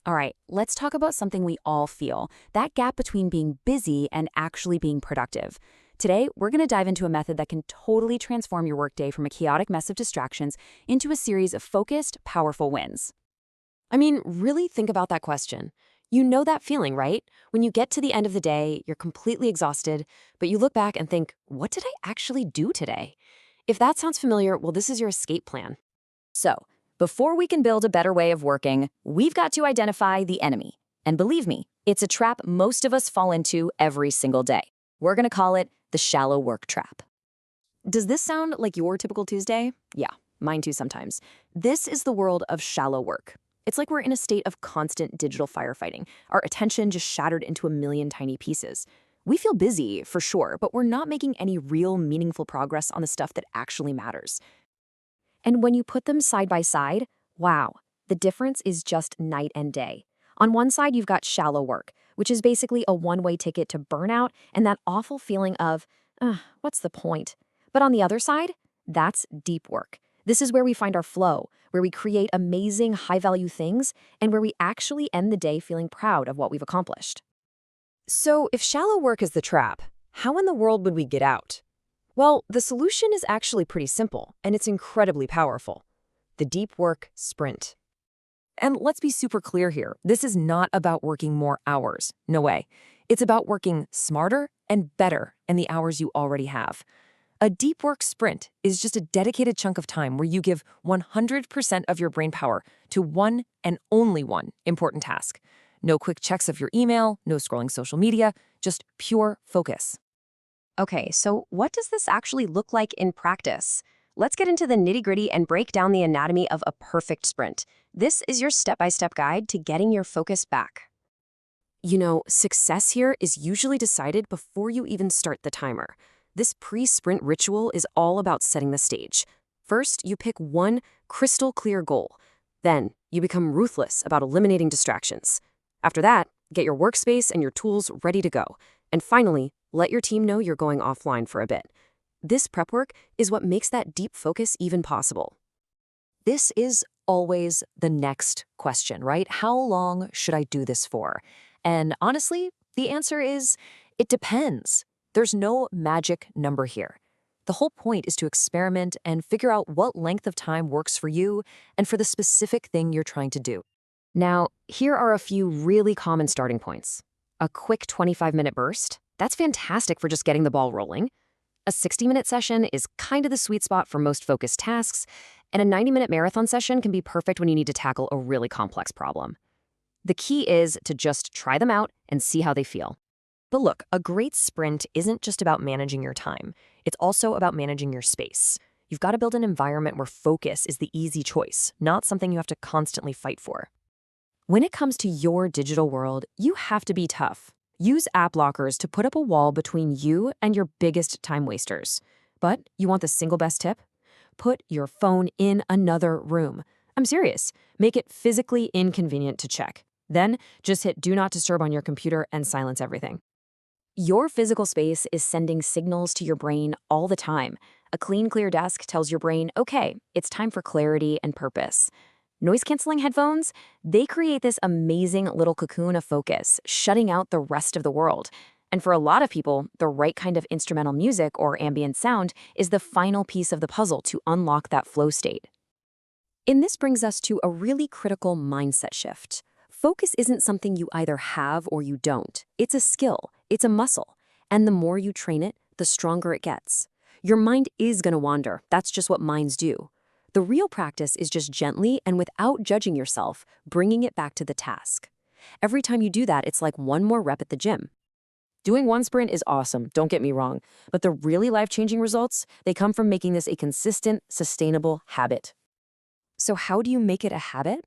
All right, let's talk about something we all feel, that gap between being busy and actually being productive. Today, we're going to dive into a method that can totally transform your workday from a chaotic mess of distractions into a series of focused, powerful wins. I mean, really think about that question. You know that feeling, right? When you get to the end of the day, you're completely exhausted, but you look back and think, what did I actually do today? If that sounds familiar, well, this is your escape plan. So, before we can build a better way of working, we've got to identify the enemy. And believe me, it's a trap most of us fall into every single day. We're going to call it the shallow work trap. Does this sound like your typical Tuesday? Yeah, mine too sometimes. This is the world of shallow work. It's like we're in a state of constant digital firefighting, our attention just shattered into a million tiny pieces. We feel busy, for sure, but we're not making any real meaningful progress on the stuff that actually matters. And when you put them side by side, wow, the difference is just night and day. On one side, you've got shallow work, which is basically a one-way ticket to burnout and that awful feeling of, what's the point? But on the other side, that's deep work. This is where we find our flow, where we create amazing, high-value things, and where we actually end the day feeling proud of what we've accomplished. So, if shallow work is the trap, how in the world would we get out? Well, the solution is actually pretty simple, and it's incredibly powerful. The deep work sprint. And let's be super clear here. This is not about working more hours. No way. It's about working smarter and better in the hours you already have. A deep work sprint is just a dedicated chunk of time where you give 100% of your brain power to one and only one important task. No quick checks of your email, no scrolling social media, just pure focus. Okay, so what does this actually look like in practice? Let's get into the nitty-gritty and break down the anatomy of a perfect sprint. This is your step-by-step guide to getting your focus back. You know, success here is usually decided before you even start the timer. This pre-sprint ritual is all about setting the stage. First, you pick one crystal clear goal. Then, you become ruthless about eliminating distractions. After that, get your workspace and your tools ready to go. And finally, let your team know you're going offline for a bit. This prep work is what makes that deep focus even possible. This is always the next question, right? How long should I do this for? And honestly, the answer is, it depends. There's no magic number here. The whole point is to experiment and figure out what length of time works for you and for the specific thing you're trying to do. Now, here are a few really common starting points. A quick 25-minute burst, that's fantastic for just getting the ball rolling. A 60-minute session is kind of the sweet spot for most focused tasks, and a 90-minute marathon session can be perfect when you need to tackle a really complex problem. The key is to just try them out and see how they feel. But look, a great sprint isn't just about managing your time. It's also about managing your space. You've got to build an environment where focus is the easy choice, not something you have to constantly fight for. When it comes to your digital world, you have to be tough. Use app blockers to put up a wall between you and your biggest time wasters. But you want the single best tip? Put your phone in another room. I'm serious. Make it physically inconvenient to check. Then just hit Do Not Disturb on your computer and silence everything. Your physical space is sending signals to your brain all the time. A clean, clear desk tells your brain, okay, it's time for clarity and purpose. Noise-canceling headphones, they create this amazing little cocoon of focus, shutting out the rest of the world. And for a lot of people, the right kind of instrumental music or ambient sound is the final piece of the puzzle to unlock that flow state. And this brings us to a really critical mindset shift. Focus isn't something you either have or you don't. It's a skill, it's a muscle. And the more you train it, the stronger it gets. Your mind is going to wander. That's just what minds do. The real practice is just gently and without judging yourself, bringing it back to the task. Every time you do that, it's like one more rep at the gym. Doing one sprint is awesome, don't get me wrong, but the really life-changing results, they come from making this a consistent, sustainable habit. So how do you make it a habit?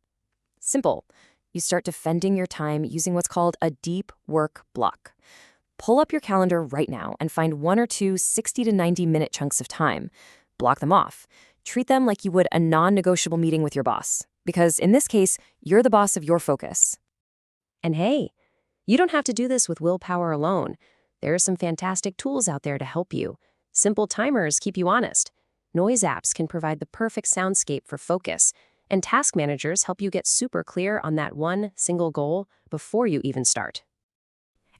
Simple. You start defending your time using what's called a deep work block. Pull up your calendar right now and find one or two 60 to 90-minute chunks of time. Block them off. Treat them like you would a non-negotiable meeting with your boss, because in this case, you're the boss of your focus. And hey, you don't have to do this with willpower alone. There are some fantastic tools out there to help you. Simple timers keep you honest. Noise apps can provide the perfect soundscape for focus. And task managers help you get super clear on that one single goal before you even start.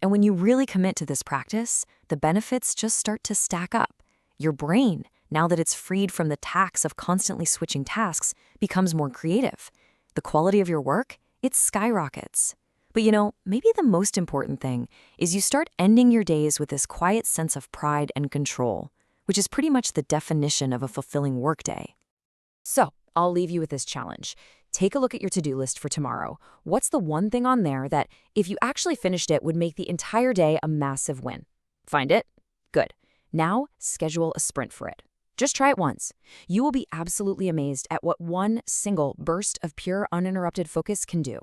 And when you really commit to this practice, the benefits just start to stack up. Your brain, now that it's freed from the tax of constantly switching tasks, becomes more creative. The quality of your work, it skyrockets. But maybe the most important thing is you start ending your days with this quiet sense of pride and control, which is pretty much the definition of a fulfilling workday. So, I'll leave you with this challenge. Take a look at your to-do list for tomorrow. What's the one thing on there that, if you actually finished it, would make the entire day a massive win? Find it? Good. Now, schedule a sprint for it. Just try it once. You will be absolutely amazed at what one single burst of pure uninterrupted focus can do.